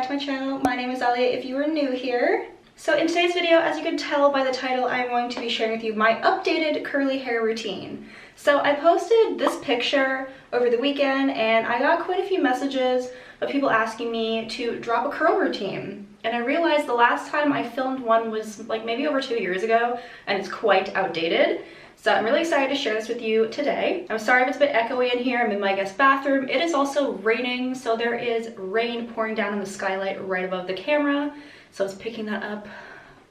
back to my channel. My name is Alya if you are new here. So in today's video, as you can tell by the title, I'm going to be sharing with you my updated curly hair routine. So I posted this picture over the weekend and I got quite a few messages of people asking me to drop a curl routine. And I realized the last time I filmed one was like maybe over 2 years ago and it's quite outdated. So I'm really excited to share this with you today. I'm sorry if it's a bit echoey in here. I'm in my guest bathroom. It is also raining, so there is rain pouring down in the skylight right above the camera. So it's picking that up.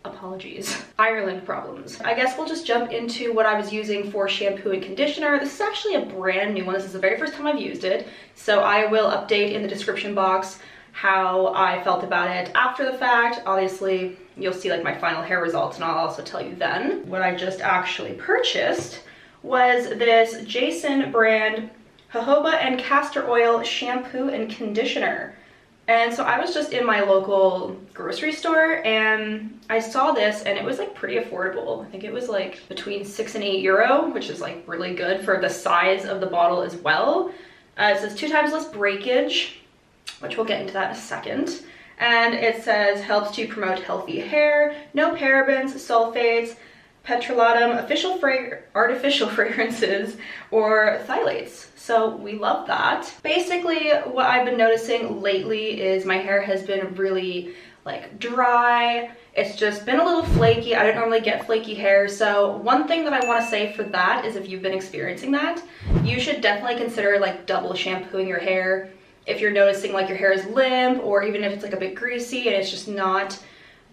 Apologies. Ireland problems. I guess we'll just jump into what I was using for shampoo and conditioner. This is actually a brand new one. This is the very first time I've used it. So I will update in the description box how I felt about it after the fact. Obviously, you'll see like my final hair results and I'll also tell you then. What I just actually purchased was this Jason brand jojoba and castor oil shampoo and conditioner. And so I was just in my local grocery store and I saw this and it was like pretty affordable. I think it was like between 6 and 8 euro, which is like really good for the size of the bottle as well. It says 2 times less breakage, which we'll get into that in a second. And it says helps to promote healthy hair, no parabens, sulfates, petrolatum, artificial fragrances, or phthalates. So we love that. Basically, what I've been noticing lately is my hair has been really like dry. It's just been a little flaky. I don't normally get flaky hair. So one thing that I want to say for that is if you've been experiencing that, you should definitely consider like double shampooing your hair. If you're noticing like your hair is limp, or even if it's like a bit greasy and it's just not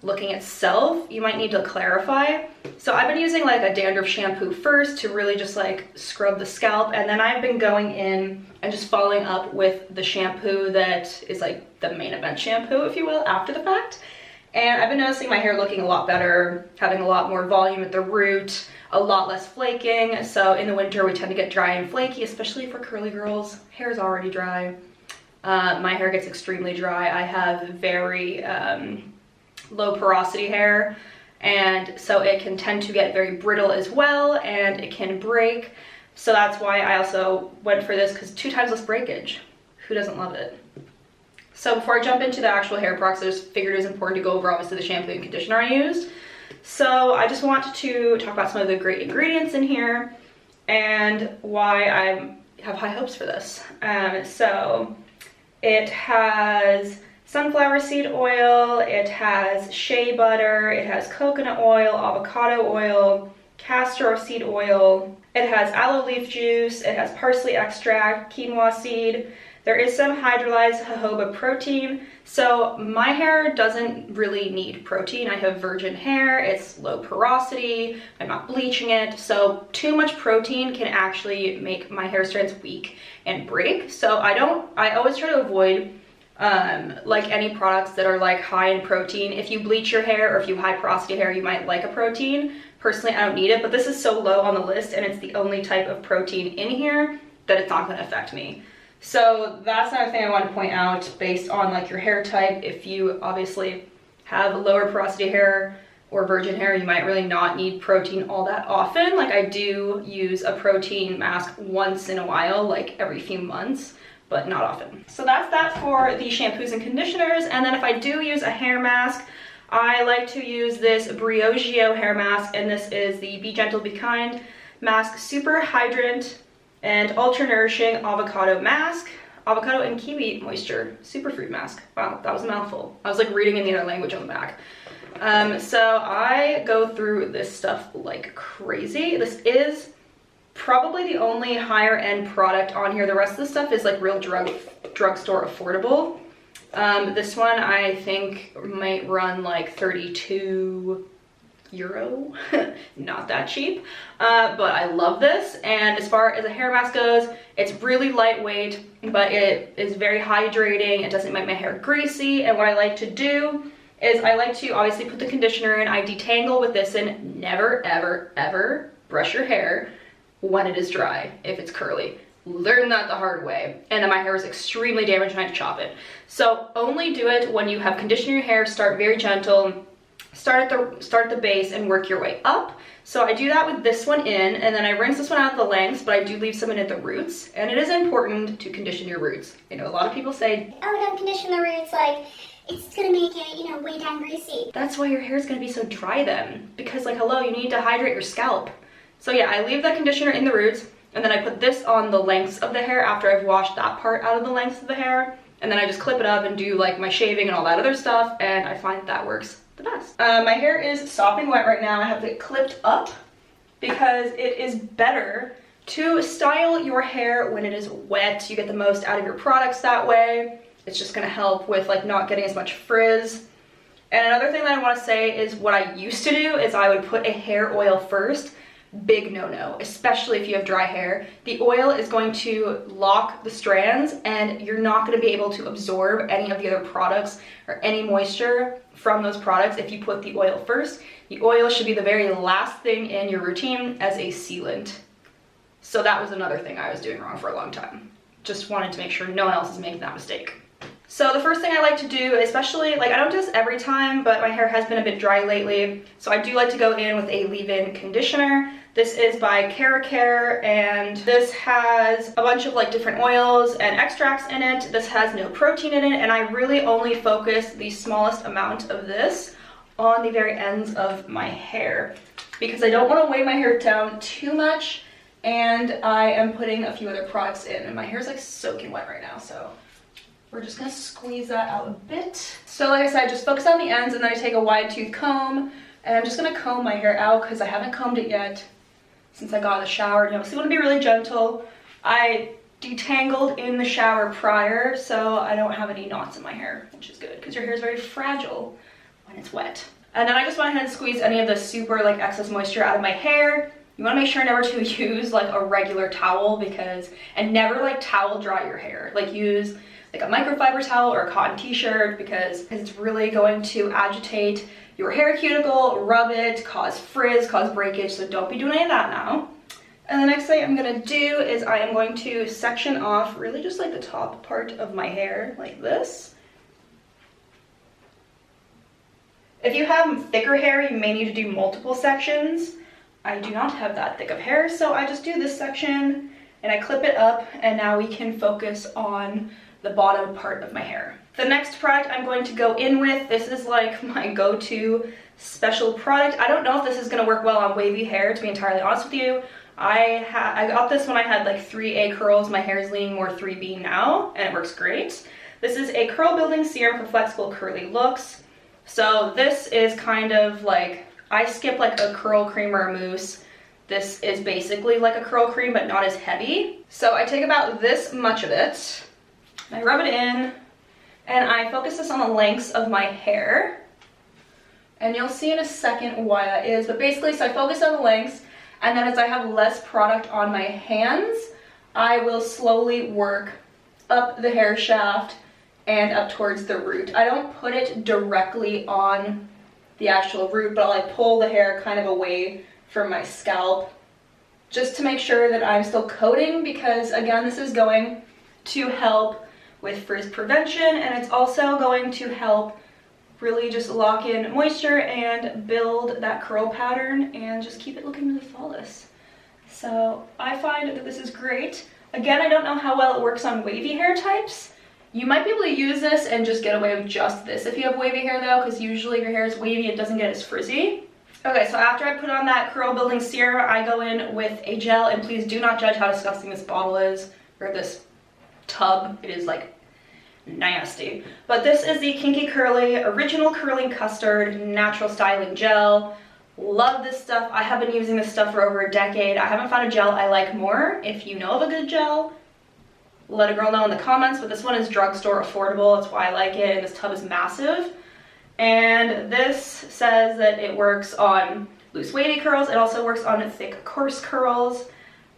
looking itself, you might need to clarify. So I've been using like a dandruff shampoo first to really just like scrub the scalp, and then I've been going in and just following up with the shampoo that is like the main event shampoo, if you will, after the fact. And I've been noticing my hair looking a lot better, having a lot more volume at the root, a lot less flaking. So in the winter we tend to get dry and flaky, especially for curly girls. Hair is already dry. My hair gets extremely dry. I have very low porosity hair, and so it can tend to get very brittle as well, and it can break. So that's why I also went for this, because 2 times less breakage. Who doesn't love it? So before I jump into the actual hair products, I just figured it was important to go over obviously the shampoo and conditioner I used. So I just want to talk about some of the great ingredients in here and why I have high hopes for this. So it has sunflower seed oil, it has shea butter, it has coconut oil, avocado oil, castor seed oil, it has aloe leaf juice, it has parsley extract, quinoa seed. There is some hydrolyzed jojoba protein. So my hair doesn't really need protein. I have virgin hair, it's low porosity, I'm not bleaching it. So too much protein can actually make my hair strands weak and break. So I always try to avoid like any products that are like high in protein. If you bleach your hair or if you have high porosity hair, you might like a protein. Personally, I don't need it, but this is so low on the list and it's the only type of protein in here that it's not going to affect me. So that's another thing I want to point out based on like your hair type. If you obviously have lower porosity hair or virgin hair, you might really not need protein all that often. Like I do use a protein mask once in a while, like every few months, but not often. So that's that for the shampoos and conditioners. And then if I do use a hair mask, I like to use this Briogeo hair mask, and this is the Be Gentle, Be Kind mask, super hydrant and ultra nourishing avocado mask, avocado and kiwi moisture superfood mask. Wow, that was a mouthful. I was like reading in the other language on the back. So I go through this stuff like crazy. This is probably the only higher end product on here. The rest of the stuff is like real drugstore affordable. This one I think might run like 32 euro. Not that cheap, but I love this. And as far as a hair mask goes, it's really lightweight, but it is very hydrating. It doesn't make my hair greasy. And what I like to do is I like to obviously put the conditioner in. I detangle with this, and never ever ever brush your hair when it is dry if it's curly. Learned that the hard way, and my hair is extremely damaged and I have to chop it. So only do it when you have conditioned your hair. Start very gentle, start at the base and work your way up. So I do that with this one in, and then I rinse this one out at the lengths, but I do leave some in at the roots. And it is important to condition your roots. You know, a lot of people say, oh, don't condition the roots, like it's gonna make it, you know, way down greasy. That's why your hair is gonna be so dry then, because like, hello, you need to hydrate your scalp. So yeah, I leave the conditioner in the roots, and then I put this on the lengths of the hair after I've washed that part out of the lengths of the hair, and then I just clip it up and do like my shaving and all that other stuff, and I find that works the best. My hair is sopping wet right now. I have it clipped up because it is better to style your hair when it is wet. You get the most out of your products that way. It's just gonna help with like not getting as much frizz. And another thing that I want to say is what I used to do is I would put a hair oil first. Big no-no, especially if you have dry hair. The oil is going to lock the strands and you're not going to be able to absorb any of the other products or any moisture from those products if you put the oil first. The oil should be the very last thing in your routine as a sealant. So that was another thing I was doing wrong for a long time. Just wanted to make sure no one else is making that mistake. So the first thing I like to do, especially, like I don't do this every time, but my hair has been a bit dry lately, so I do like to go in with a leave-in conditioner. This is by Care, and this has a bunch of like different oils and extracts in it. This has no protein in it, and I really only focus the smallest amount of this on the very ends of my hair because I don't want to weigh my hair down too much, and I am putting a few other products in, and my hair's like soaking wet right now, so we're just gonna squeeze that out a bit. So like I said, just focus on the ends, and then I take a wide tooth comb, and I'm just gonna comb my hair out because I haven't combed it yet since I got out of the shower. You know, so you wanna be really gentle. I detangled in the shower prior, so I don't have any knots in my hair, which is good because your hair is very fragile when it's wet. And then I just went ahead and squeezed any of the super like excess moisture out of my hair. You want to make sure never to use like a regular towel and never like towel dry your hair. Like use like a microfiber towel or a cotton t-shirt because it's really going to agitate your hair cuticle, rub it, cause frizz, cause breakage, so don't be doing any of that now. And the next thing I'm gonna do is I am going to section off really just like the top part of my hair like this. If you have thicker hair, you may need to do multiple sections. I do not have that thick of hair, so I just do this section and I clip it up, and now we can focus on the bottom part of my hair. The next product I'm going to go in with, this is like my go-to special product. I don't know if this is gonna work well on wavy hair, to be entirely honest with you. I got this when I had like 3A curls. My hair is leaning more 3B now, and it works great. This is a curl building serum for flexible curly looks. So this is kind of like, I skip like a curl cream or a mousse. This is basically like a curl cream, but not as heavy. So I take about this much of it, I rub it in, and I focus this on the lengths of my hair. And you'll see in a second why that is, but basically, so I focus on the lengths, and then as I have less product on my hands, I will slowly work up the hair shaft and up towards the root. I don't put it directly on the actual root, but I'll like pull the hair kind of away from my scalp just to make sure that I'm still coating, because again, this is going to help with frizz prevention, and it's also going to help really just lock in moisture and build that curl pattern and just keep it looking really flawless. So I find that this is great. Again, I don't know how well it works on wavy hair types. You might be able to use this and just get away with just this if you have wavy hair though, because usually if your hair is wavy, it doesn't get as frizzy. Okay, so after I put on that curl building serum, I go in with a gel, and please do not judge how disgusting this bottle is, or this tub. It is like nasty. But this is the Kinky Curly Original Curling Custard Natural Styling Gel. Love this stuff. I have been using this stuff for over a decade. I haven't found a gel I like more. If you know of a good gel, let a girl know in the comments, but this one is drugstore affordable. That's why I like it, and this tub is massive. And this says that it works on loose wavy curls. It also works on thick coarse curls,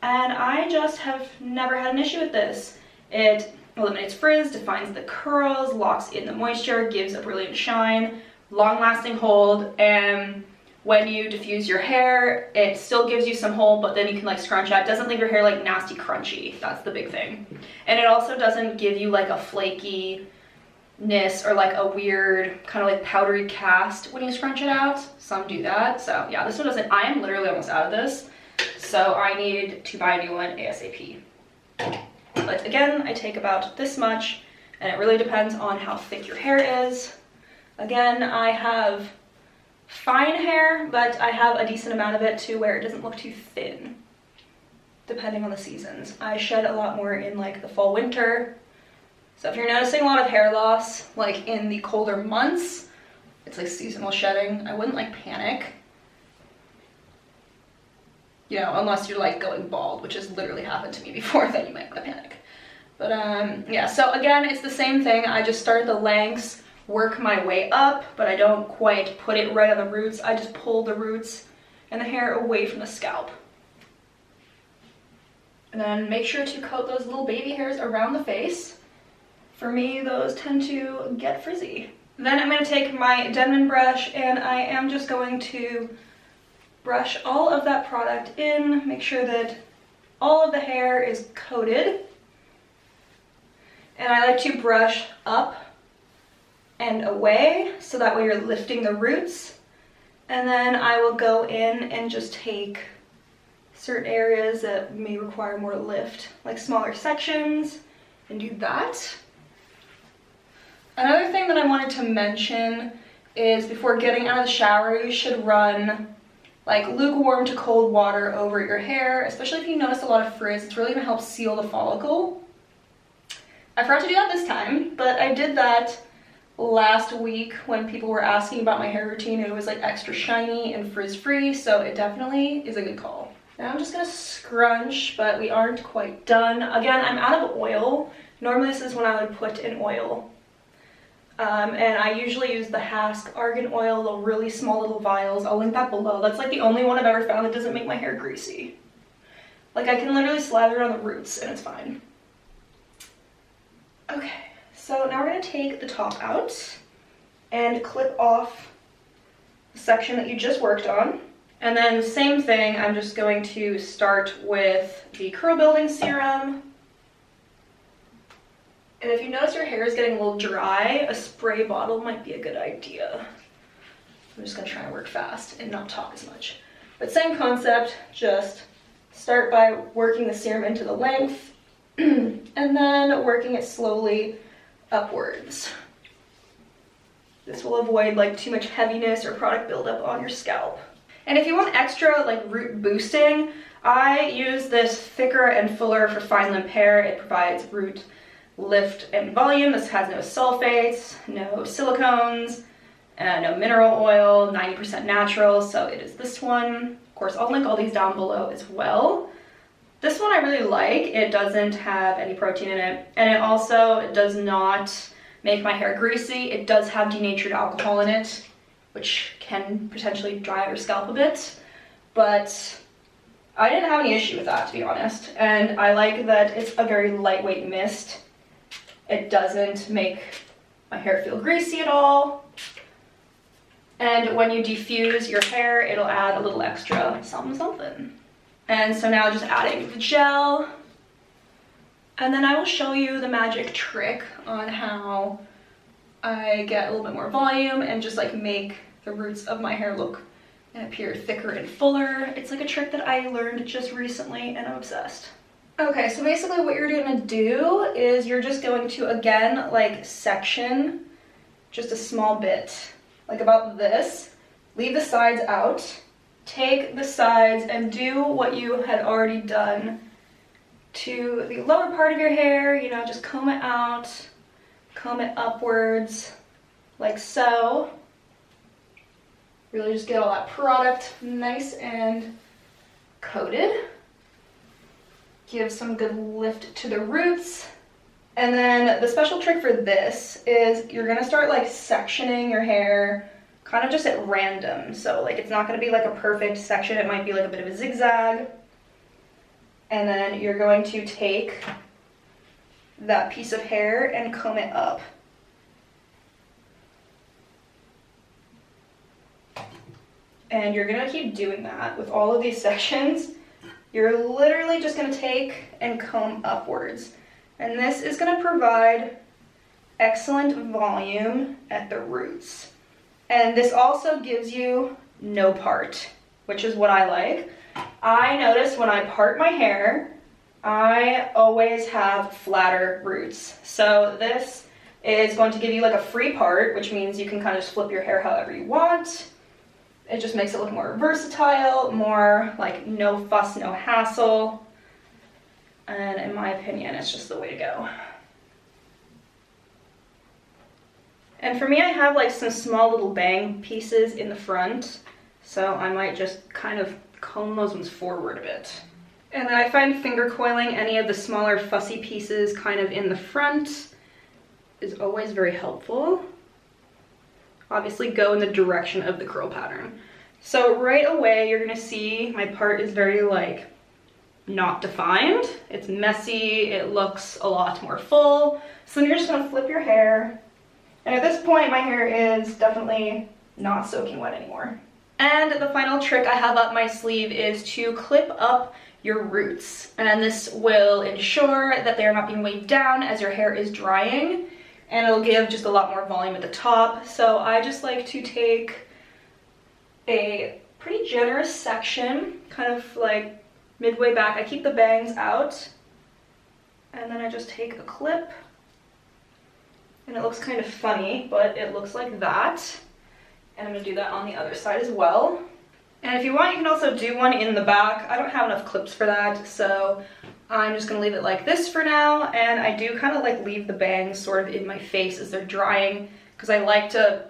and I just have never had an issue with this. It eliminates frizz, defines the curls, locks in the moisture, gives a brilliant shine, long-lasting hold, and when you diffuse your hair, it still gives you some hold, but then you can like scrunch out. It doesn't leave your hair like nasty crunchy. That's the big thing. And it also doesn't give you like a flakiness or like a weird kind of like powdery cast when you scrunch it out. Some do that. So yeah, this one doesn't. I am literally almost out of this, so I need to buy a new one ASAP. But again, I take about this much, and it really depends on how thick your hair is. Again, I have fine hair, but I have a decent amount of it to where it doesn't look too thin, depending on the seasons. I shed a lot more in like the fall, winter. So if you're noticing a lot of hair loss, like in the colder months, it's like seasonal shedding. I wouldn't like panic. You know, unless you're like going bald, which has literally happened to me before, then you might want to panic. But yeah, so again, it's the same thing. I just start at the lengths, work my way up, but I don't quite put it right on the roots. I just pull the roots and the hair away from the scalp. And then make sure to coat those little baby hairs around the face. For me, those tend to get frizzy. Then I'm going to take my Denman brush and I am just going to brush all of that product in, make sure that all of the hair is coated. And I like to brush up and away, so that way you're lifting the roots. And then I will go in and just take certain areas that may require more lift, like smaller sections, and do that. Another thing that I wanted to mention is before getting out of the shower, you should run like lukewarm to cold water over your hair, especially if you notice a lot of frizz. It's really gonna help seal the follicle. I forgot to do that this time, but I did that last week when people were asking about my hair routine. It was like extra shiny and frizz-free, so it definitely is a good call. Now I'm just gonna scrunch, but we aren't quite done. Again, I'm out of oil. Normally this is when I would put in oil. And I usually use the Hask Argan Oil, the really small little vials. I'll link that below. That's like the only one I've ever found that doesn't make my hair greasy. Like I can literally slather it on the roots and it's fine. Okay, so now we're gonna take the top out and clip off the section that you just worked on. And then same thing, I'm just going to start with the curl building serum. And if you notice your hair is getting a little dry, a spray bottle might be a good idea. I'm just gonna try to work fast and not talk as much. But same concept, just start by working the serum into the length and then working it slowly upwards. This will avoid like too much heaviness or product buildup on your scalp. And if you want extra like root boosting, I use this thicker and fuller for fine limp hair. It provides root lift and volume. This has no sulfates, no silicones, no mineral oil, 90% natural, so it is this one. Of course, I'll link all these down below as well. This one I really like. It doesn't have any protein in it, and it also does not make my hair greasy. It does have denatured alcohol in it, which can potentially dry out your scalp a bit, but I didn't have any issue with that, to be honest. And I like that it's a very lightweight mist. It doesn't make my hair feel greasy at all. And when you diffuse your hair, it'll add a little extra something something. And so now just adding the gel. And then I will show you the magic trick on how I get a little bit more volume and just like make the roots of my hair look and appear thicker and fuller. It's like a trick that I learned just recently and I'm obsessed. Okay, so basically what you're gonna do is you're just going to, again, like section just a small bit, like about this. Leave the sides out. Take the sides and do what you had already done to the lower part of your hair, you know, just comb it out, comb it upwards, like so. Really just get all that product nice and coated. Give some good lift to the roots. And then the special trick for this is you're gonna start like sectioning your hair kind of just at random. So like it's not gonna be like a perfect section, it might be like a bit of a zigzag. And then you're going to take that piece of hair and comb it up. And you're gonna keep doing that with all of these sections. You're literally just gonna take and comb upwards. And this is gonna provide excellent volume at the roots. And this also gives you no part, which is what I like. I notice when I part my hair, I always have flatter roots. So this is going to give you like a free part, which means you can kind of just flip your hair however you want. It just makes it look more versatile, more like no fuss, no hassle. And in my opinion, it's just the way to go. And for me, I have like some small little bang pieces in the front, so I might just kind of comb those ones forward a bit. And then I find finger coiling any of the smaller fussy pieces kind of in the front is always very helpful. Obviously go in the direction of the curl pattern. So right away you're gonna see my part is very like not defined. It's messy, it looks a lot more full. So then you're just gonna flip your hair. And at this point my hair is definitely not soaking wet anymore. And the final trick I have up my sleeve is to clip up your roots. And this will ensure that they are not being weighed down as your hair is drying. And it'll give just a lot more volume at the top. So I just like to take a pretty generous section, kind of like midway back. I keep the bangs out, and then I just take a clip, and it looks kind of funny, but it looks like that. And I'm gonna do that on the other side as well. And if you want, you can also do one in the back. I don't have enough clips for that, so I'm just gonna leave it like this for now. And I do kind of like leave the bangs sort of in my face as they're drying, because I like to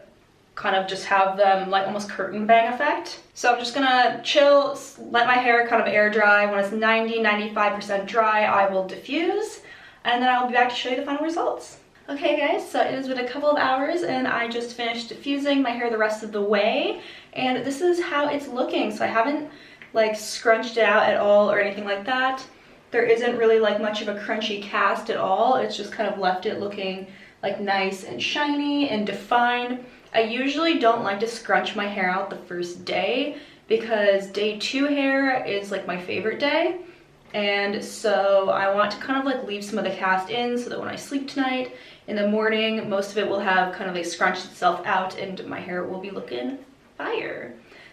kind of just have them like almost curtain bang effect. So I'm just gonna chill, let my hair kind of air dry. When it's 90–95% dry, I will diffuse, and then I'll be back to show you the final results. Okay guys, so it has been a couple of hours and I just finished diffusing my hair the rest of the way, and this is how it's looking. So I haven't like scrunched it out at all or anything like that. There isn't really like much of a crunchy cast at all. It's just kind of left it looking like nice and shiny and defined. I usually don't like to scrunch my hair out the first day because day 2 hair is like my favorite day. And so I want to kind of like leave some of the cast in so that when I sleep tonight, in the morning, most of it will have kind of like scrunched itself out and my hair will be looking fire.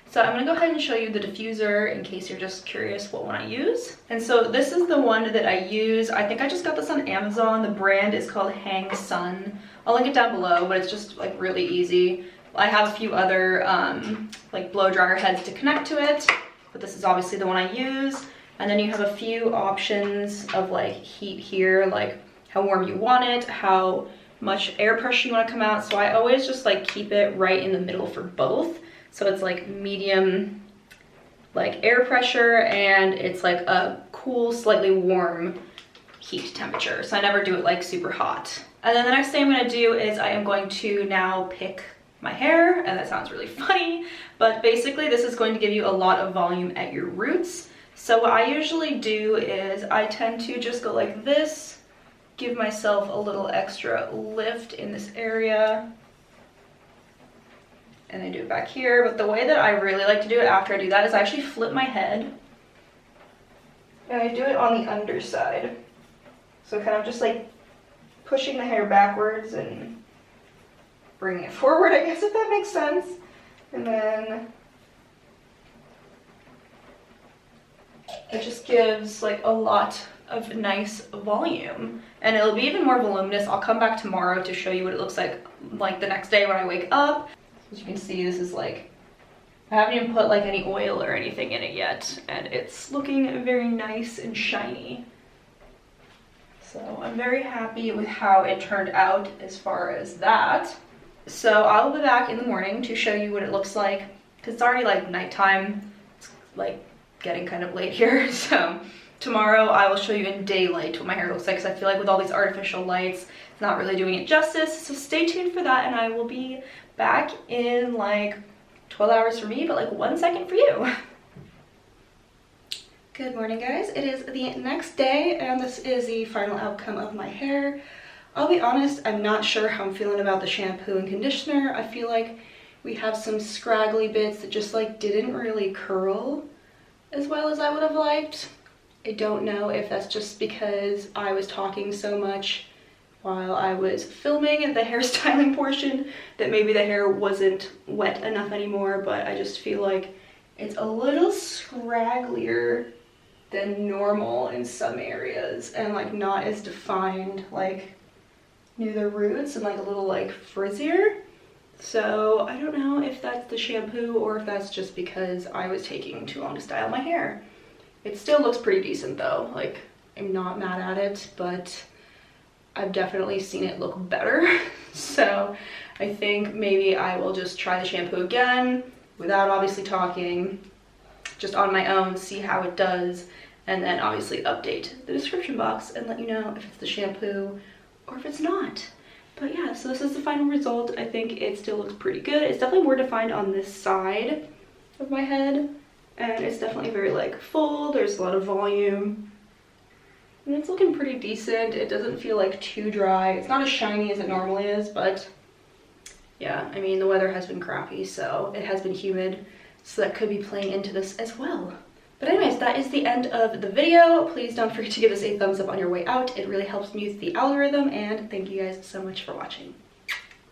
So I'm gonna go ahead and show you the diffuser in case you're just curious what one I use. And so this is the one that I use. I think I just got this on Amazon. The brand is called Hang Sun. I'll link it down below, but it's just like really easy. I have a few other like blow dryer heads to connect to it, but this is obviously the one I use. And then you have a few options of like heat here, like how warm you want it, how much air pressure you want to come out. So I always just like keep it right in the middle for both. So it's like medium like air pressure and it's like a cool, slightly warm heat temperature. So I never do it like super hot. And then the next thing I'm gonna do is I am going to now pick my hair, and that sounds really funny, but basically this is going to give you a lot of volume at your roots. So what I usually do is I tend to just go like this, give myself a little extra lift in this area, and I do it back here. But the way that I really like to do it after I do that is I actually flip my head, and I do it on the underside. So kind of just like pushing the hair backwards and bringing it forward, I guess, if that makes sense. And then it just gives like a lot of nice volume, and it'll be even more voluminous. I'll come back tomorrow to show you what it looks like the next day when I wake up. As you can see, this is like, I haven't even put like any oil or anything in it yet, and it's looking very nice and shiny. So I'm very happy with how it turned out as far as that. So I'll be back in the morning to show you what it looks like, because it's already like nighttime. It's like getting kind of late here. So tomorrow I will show you in daylight what my hair looks like, because I feel like with all these artificial lights, it's not really doing it justice. So stay tuned for that, and I will be back in like 12 hours for me, but like 1 second for you. Good morning, guys. It is the next day, and this is the final outcome of my hair. I'll be honest, I'm not sure how I'm feeling about the shampoo and conditioner. I feel like we have some scraggly bits that just like didn't really curl as well as I would have liked. I don't know if that's just because I was talking so much while I was filming the hairstyling portion that maybe the hair wasn't wet enough anymore, but I just feel like it's a little scragglier than normal in some areas and like not as defined like near the roots and like a little like frizzier. So I don't know if that's the shampoo or if that's just because I was taking too long to style my hair. It still looks pretty decent though. Like, I'm not mad at it, but I've definitely seen it look better. So I think maybe I will just try the shampoo again without obviously talking, just on my own, see how it does, and then obviously update the description box and let you know if it's the shampoo or if it's not. But yeah, so this is the final result. I think it still looks pretty good. It's definitely more defined on this side of my head, and it's definitely very like full. There's a lot of volume, and it's looking pretty decent. It doesn't feel like too dry. It's not as shiny as it normally is, but yeah, I mean, the weather has been crappy, so it has been humid, so that could be playing into this as well. But anyways, that is the end of the video. Please don't forget to give this a thumbs up on your way out. It really helps me with the algorithm, and thank you guys so much for watching.